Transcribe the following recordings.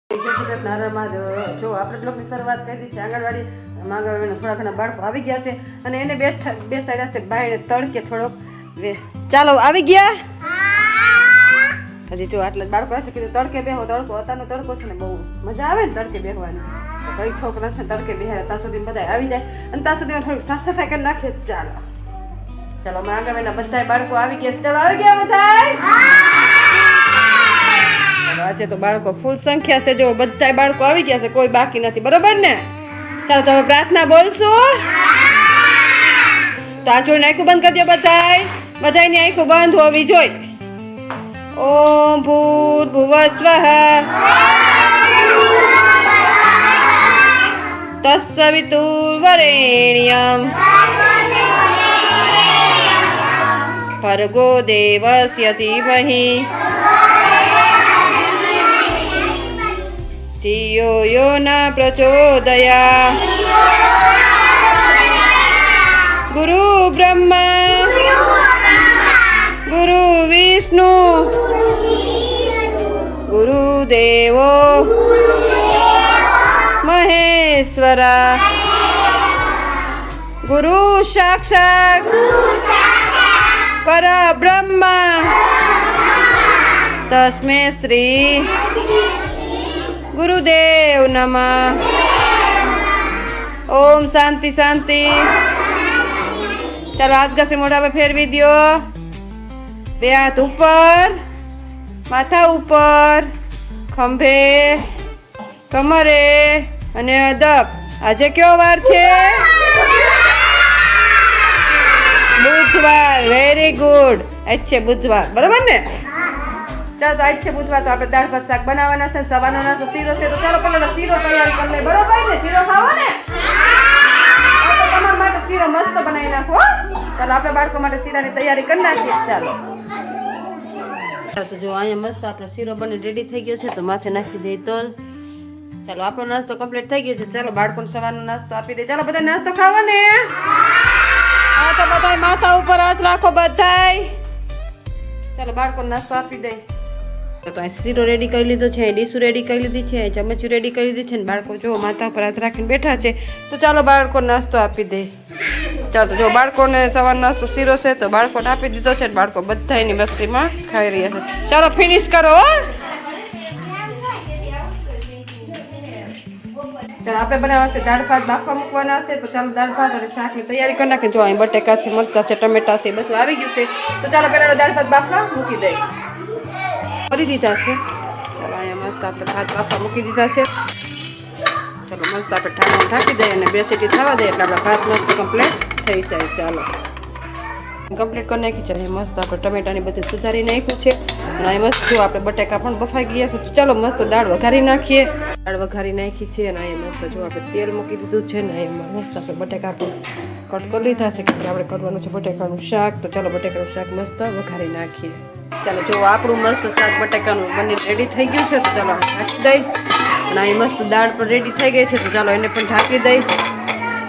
જો આપણે બ્લોગની શરૂઆત કરી છે આંગણવાડી થોડા ઘણા બાળકો આવી ગયા છે અને એને બેસાડ્યા છે બાયણે તડકે થોડોક ચાલો આવી ગયા હજી જો આટલા બાળકો છે કીધું તડકે બેહો તડકો અત્યારનો તડકો છે ને બહુ મજા આવે ને તડકે બેહવાની ઘણી છોકરા છે તડકે બેહાડે ત્યાં સુધી બધા આવી જાય અને ત્યાં સુધીમાં થોડીક સાફ સફાઈ કરી નાખીએ ચાલો અમારા આંગણવાડીના બધા બાળકો આવી ગયા ચાલો આવી ગયા બધા આજે તો બાળકો ફૂલ સંખ્યા છે જો બધા બાળકો આવી ગયા છે કોઈ બાકી નથી બરોબર ને ચાલો તો પ્રાર્થના બોલશું તો આંચોની આંખો બંધ કરી દો બધાની આંખો બંધ હોવી જોઈએ ઓમ ભૂર્ભુવસ્વઃ તત્સવિતુર્વરેણ્યં ભર્ગો દેવસ્ય ધીમહિ ધિયો યો ન પ્રચોદયાત્ ગુરુ બ્રહ્મા ગુરુ વિષ્ણુ ગુરુદેવો મહેશ્વરા ગુરુ સાક્ષાત પરબ્રહ્મ તસ્મે શ્રી ગુરુદેવ નમઃ ઓમ શાંતિ શાંતિ ચાલો હાથ ઘસે મોઢા પર ફેરવી દો બે હાથ ઉપર માથા ઉપર ખંભે કમરે અને અદબ આજે કયો વાર છે બુધવાર વેરી ગુડ આજ છે બુધવાર બરાબર ને ચાલો તો આજ છે બુધવાર તો આપણે દાળ ભાત શાક બનાવવાના છે સવારનો નાસ્તો શીરો છે તો ચાલો પહેલા શીરો તૈયાર કરી લે બરોબર ને શીરો ખાવો ને તો તમારા માટે શીરો મસ્ત બનાવી નાખો ચાલો આપણે બાળકો માટે શીરાની તૈયારી કરી નાખીએ ચાલો તો જો અહીંયા મસ્ત આપણો શીરો બને રેડી થઈ ગયો છે તો માથે નાખી દઈએ તલ ચાલો આપણો નાસ્તો કમ્પ્લીટ થઈ ગયો છે ચાલો બાળકોને સવારનો નાસ્તો આપી દે ચાલો બધા નાસ્તો ખાવો ને હા તો બધા માથા ઉપર હાથ રાખો બધાય ચાલો બાળકોને નાસ્તો આપી દે તો અહીં શીરો રેડી કરી લીધો છે ડીશું રેડી કરી લીધી છે ચમચું રેડી કરી દીધી છે ને બાળકો જો માથા ઉપર હાથ રાખીને બેઠા છે તો ચાલો બાળકોને નાસ્તો આપી દે ચાલો જો બાળકોને સવારનો નાસ્તો શીરો છે તો બાળકોને આપી દીધો છે બાળકો બધા એની મસ્તીમાં ખાઈ રહ્યા છે ચાલો ફિનિશ કરો ચાલો આપણે બનાવવા છે દાળ ભાત બાફવા મૂકવાના છે તો ચાલો દાળ ભાત અને શાકની તૈયારી કરી નાખીએ જો અહીં બટેકા છે મરચાં છે ટમેટા છે બધું આવી ગયું છે તો ચાલો પહેલાં દાળ ભાત બાફવા મૂકી દઈએ કરી દીધા છે ચાલો અહીંયા મસ્ત આપણે ભાત બાફવા મૂકી દીધા છે ચાલો મસ્ત આપણે ઠાકણ ઢાંકી દઈએ અને 2 સીટી થવા દઈએ એટલે આપણા ભાત મસ્ત કમ્પ્લીટ થઈ જાય ચાલો કમ્પ્લીટ કરી નાખી છે મસ્ત આપણે ટમેટાની બધું સુધારી નાખ્યું છે અને અહીં મસ્ત જો આપણે બટેકા પણ બફાઈ ગયા છે તો ચાલો મસ્ત દાળ વઘારી નાખીએ દાળ વઘારી નાખી છે અને અહીંયા મસ્ત જો આપણે તેલ મૂકી દીધું છે ને એમાં મસ્ત આપણે બટેકા પણ કટ કરી લીધા છે કે આપણે કરવાનું છે બટેકાનું શાક તો ચાલો બટેકાનું શાક મસ્ત વઘારી નાખીએ ચાલો જો આપણું મસ્ત શાક બટેકાનું બની રેડી થઈ ગયું છે તો ચાલો ઢાંકી દઈ અને અહીં મસ્ત દાળ પણ રેડી થઈ ગઈ છે તો ચાલો એને પણ ઢાંકી દઈ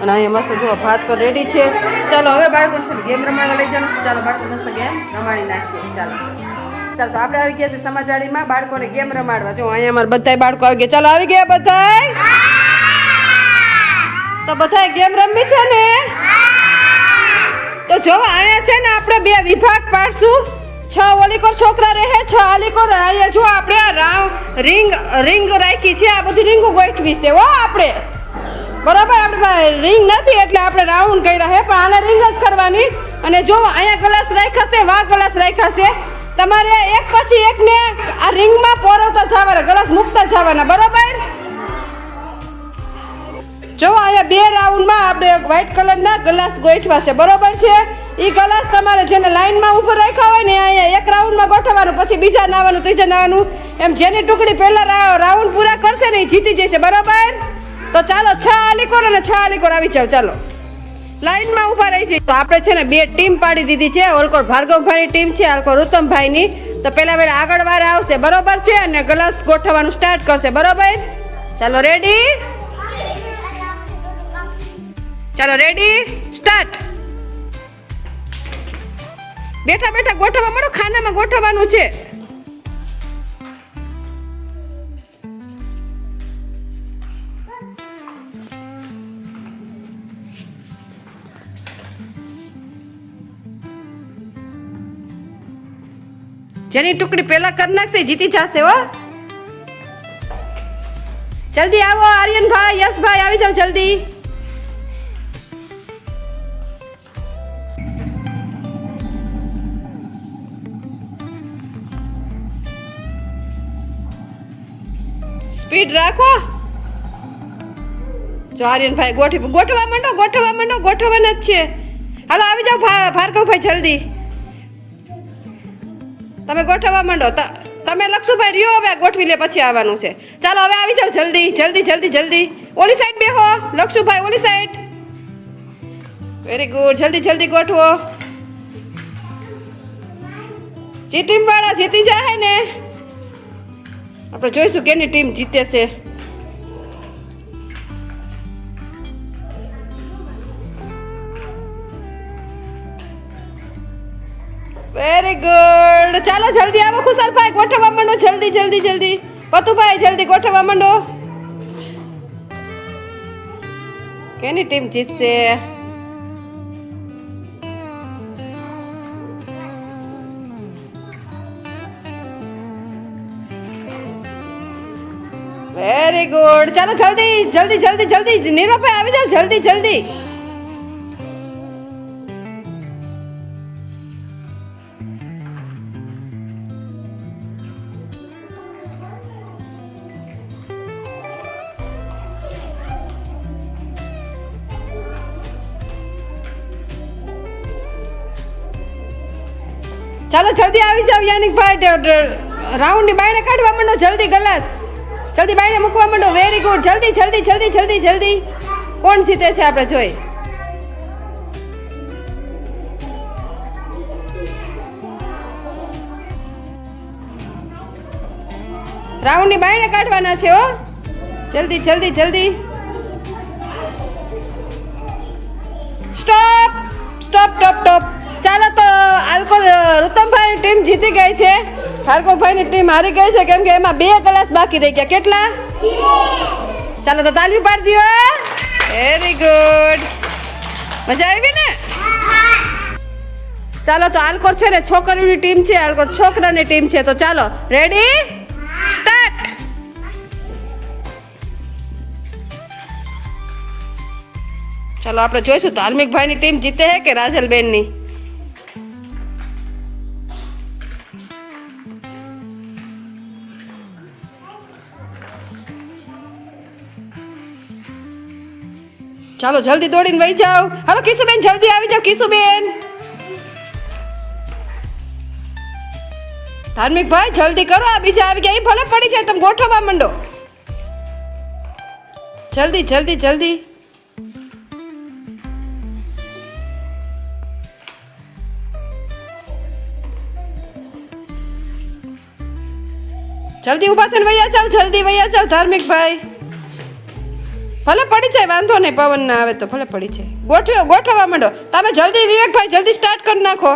અને અહીંયા મસ્ત જો ભાત પણ રેડી છે ચાલો હવે બાળકો ગેમ રમાડવા લઈ જવાનું ચાલો બાળકો મસ્ત ગેમ રમાડી નાખીએ ચાલો ચાલો તો આપણે આવી ગયા છે સમાજવાડીમાં બાળકોને ગેમ રમાડવા જો અહીંયા અમારા બધા બાળકો આવી ગયા ચાલો આવી ગયા બધા તો બધા ગેમ રમવી છે ને તો જો અહીંયા છે ને આપણે 2 વિભાગ પાડશું 6 ઓલીકોર છોકરા રહે 6 આલીકોર અહીંયા જો આપણે રિંગ રાખી છે આ બધી રીંગો ગોઠવી છે હો આપણે બરાબર આપણે રિંગ નથી એટલે આપણે રાઉન્ડ કર્યા છે પણ આને રિંગ જ કરવાની અને જો અહીંયા ગ્લાસ રાખ્યા છે ગ્લાસ રાખ્યા છે તમારે એક પછી એકને આ રિંગમાં પોરવતા જવાના ગ્લાસ મૂકતા જવાના બરાબર જો અહીંયા 2 રાઉન્ડમાં આપણે વ્હાઈટ કલરના ગ્લાસ ગોઠવા છે બરોબર છે એ ગ્લાસ તમારે જેને લાઈનમાં ઉપર રાખ્યા હોય ને અહીંયા એક રાઉન્ડમાં ગોઠવવાનું પછી બીજા નાવાનું ત્રીજા નાવાનું એમ જેની ટુકડી પહેલા રાઉન્ડ પૂરા કરશે ને એ જીતી જશે બરોબર તો ચાલો 6 આલીકોર અને 6 આલીકોર આવી જાવ ચાલો લાઈનમાં ઊભા રહી જઈએ તો આપણે છે ને 2 ટીમ પાડી દીધી છે ઓલકોર ભાર્ગવભાઈની ટીમ છે આલકોર ઉત્તમભાઈની તો પહેલા આગળ વાળા આવશે બરોબર છે અને ગ્લાસ ગોઠવવાનું સ્ટાર્ટ કરશે બરોબર ચાલો રેડી ચાલો રેડી સ્ટાર્ટ બેઠા બેઠા ગોઠવવા મળો ખાનામાં ગોઠવવાનું છે જેની ટુકડી પહેલા કરી નાખશે એ જીતી જશે હો. જલ્દી આવો આર્યનભાઈ, યશભાઈ આવી જાઓ જલ્દી. સ્પીડ રાખો. જો આર્યનભાઈ ગોઠવા માંડો, ગોઠવવાના જ છે. હાલો આવી જાઓ ભાર્ગવભાઈ જલ્દી. તમે ગોઠવવા માંડો. તમે લક્ષુભાઈ રહ્યો, હવે ગોઠવી લે પછી આવવાનું છે. ચાલો હવે આવી જાઓ જલ્દી જલ્દી જલ્દી જલ્દી. ઓલી સાઈડ બેહો લક્ષુભાઈ, ઓલી સાઈડ. વેરી ગુડ, જલ્દી જલ્દી ગોઠવો. જે ટીમ વાળા જીતી જાય ને આપણે જોઈશું કેની ટીમ જીતે છે. Very good. ચાલો જલ્દી આવો ખુશાલભાઈ, ગોઠવવા માંડો જલ્દી જલ્દી જલ્દી. પતુભાઈ જલ્દી ગોઠવવા માંડો. કેની ટીમ જીતશે? Very good. ચાલો જલ્દી જલ્દી જલ્દી જલ્દી. નીરવભાઈ આવી જાઓ જલ્દી જલ્દી. ચાલો જલ્દી આવી જાવ યાનિકભાઈ. રાઉન્ડની બાયણે કાઢવા માંડો જલ્દી. ગ્લાસ જલ્દી બાયણે મૂકવા માંડો. Very good. જલ્દી જલ્દી જલ્દી જલ્દી જલ્દી. કોણ જીતે છે આપણે જોઈ. રાઉન્ડની બાયણે કાઢવાના છે હો. જલ્દી જલ્દી જલ્દી. Stop stop stop stop. ચાલો તો આલ્કોર રુતમભાઈની ટીમ જીતી ગઈ છે. ભાર્ગવભાઈની ટીમ હારી ગઈ છે કેમ કે એમાં 2 ગ્લાસ બાકી રહી ગયા. કેટલા? ચાલો તો તાલી પાડી દો. Very good. મજા આવી ને? ચાલો તો આલ્કોર છે ને છોકરીઓની ટીમ છે, આલ્કોર છોકરાની ટીમ છે. તો ચાલો રેડી સ્ટાર્ટ. ચાલો આપણે જોઈશું ધાર્મિકભાઈની ટીમ જીતે છે કે રાજલબેનની. ચાલો જલ્દી દોડીને વહી જાઓ. હાલો કિશુબેન જલ્દી આવી જાઓ. કિશુબેન, ધાર્મિકભાઈ જલ્દી કરો. આ બીજા આવી ગયા, એ ભલે પડી જાય, તમે ગોઠવવા માંડો. જલ્દી જલ્દી જલ્દી. જલ્દી ઊભા થઈને વૈયા જાવ. જલ્દી વૈયા જાવ ધાર્મિકભાઈ. ભલે પડી જાય, વાંધો નહીં. પવન ના આવે તો ભલે પડી જાય. ગોઠવવા માંડો તમે જલ્દી. વિવેકભાઈ જલ્દી સ્ટાર્ટ કરી નાખો.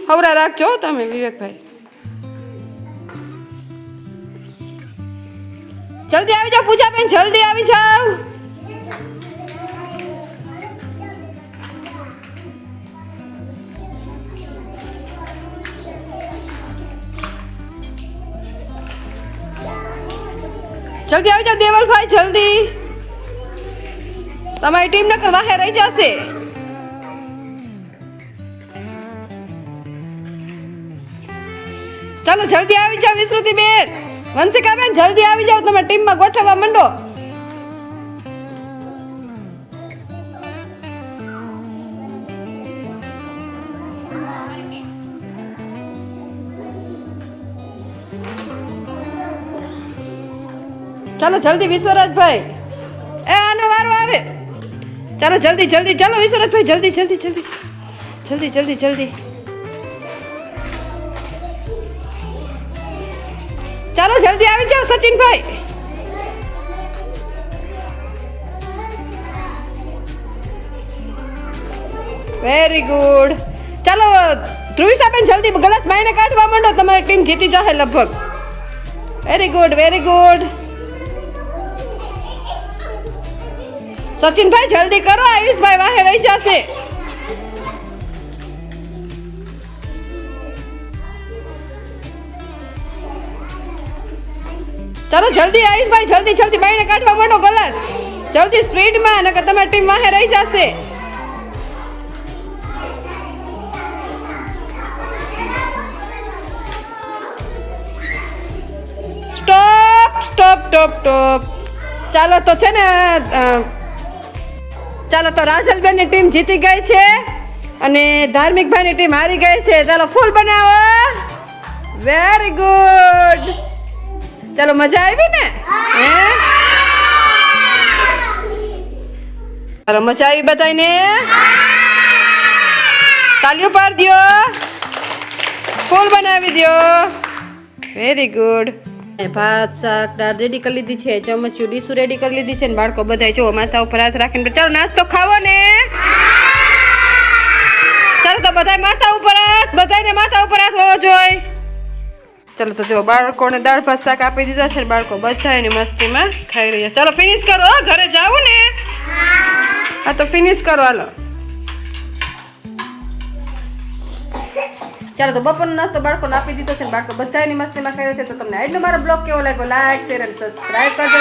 હવરા રાખજો તમે વિવેકભાઈ. જલ્દી આવી જાઓ પૂજાબેન, જલ્દી આવી જાઓ. જલ્દી આવી જાઓ દેવલભાઈ જલ્દી. તમારી ટીમ નકર વાહે રહી જશે. ચાલો જલ્દી આવી જાઓ વિસ્મૃતિબેન, વંશિકાબેન જલ્દી આવી જાઓ. તમે ટીમમાં ગોઠવવા માંડો. ચાલો જલ્દી વિશ્વરાજભાઈ. આનો વારો આવે. ચાલો જલ્દી જલ્દી. ચાલો વિશ્વરાજભાઈ જલ્દી જલ્દી જલ્દી જલ્દી જલ્દી જલ્દી. ચાલો જલ્દી આવી જાઓ સચિનભાઈ. Very good. ચાલો ધ્રુવિશાબેન જલ્દી ગ્લાસ બાયણે કાઢવા માંડો. તમારી ટીમ જીતી જશે લગભગ. Very good very good. સચિનભાઈ જલ્દી કરો. આયુષભાઈ વાહે રહી જશે. ચાલો જલ્દી આયુષભાઈ, જલ્દી જલ્દી બાઈને કાઢવા માંડો ગ્લાસ, જલ્દી સ્પીડમાં, નકર તમારી ટીમ વાહે રહી જશે. Stop stop stop stop. ચાલો તો છે ને ચાલો તો રાજલબેનની ટીમ જીતી ગઈ છે અને ધાર્મિકભાઈની ટીમ હારી ગઈ છે. ચાલો ફૂલ બનાવો. Very good. ચાલો મજા આવી ને? હે ચાલો મજા આવી બધાને? તાલીઓ પાડી દો, ફૂલ બનાવી દો. Very good. ભાત શાક દાળ રેડી કરી લીધી છે, ચમચું ડીશું રેડી કરી લીધી છે ને બાળકો બધા જો માથા ઉપર હાથ રાખીને ચાલો નાસ્તો ખાવો ને. ચાલો તો બધા માથા ઉપર હાથ, બધાને માથા ઉપર હાથ હોવો જોઈએ. ચાલો તો જો બાળકોને દાળ ભાત શાક આપી દીધા છે, બાળકો બધા એની મસ્તીમાં ખાઈ રહ્યા. ચાલો ફિનિશ કરો, ઘરે જાવ ને. હા તો ફિનિશ કરો હાલો. ચાલો તો બપોરનો નાસ્તો બાળકોને આપી દીધો છે, બાળકો બધા એની મસ્તીમાં ખાઈ રહ્યા છે. તો તમને આજનો મારો બ્લોગ કેવો લાગ્યો? લાઈક શેર અને સબસ્ક્રાઈબ કરજો.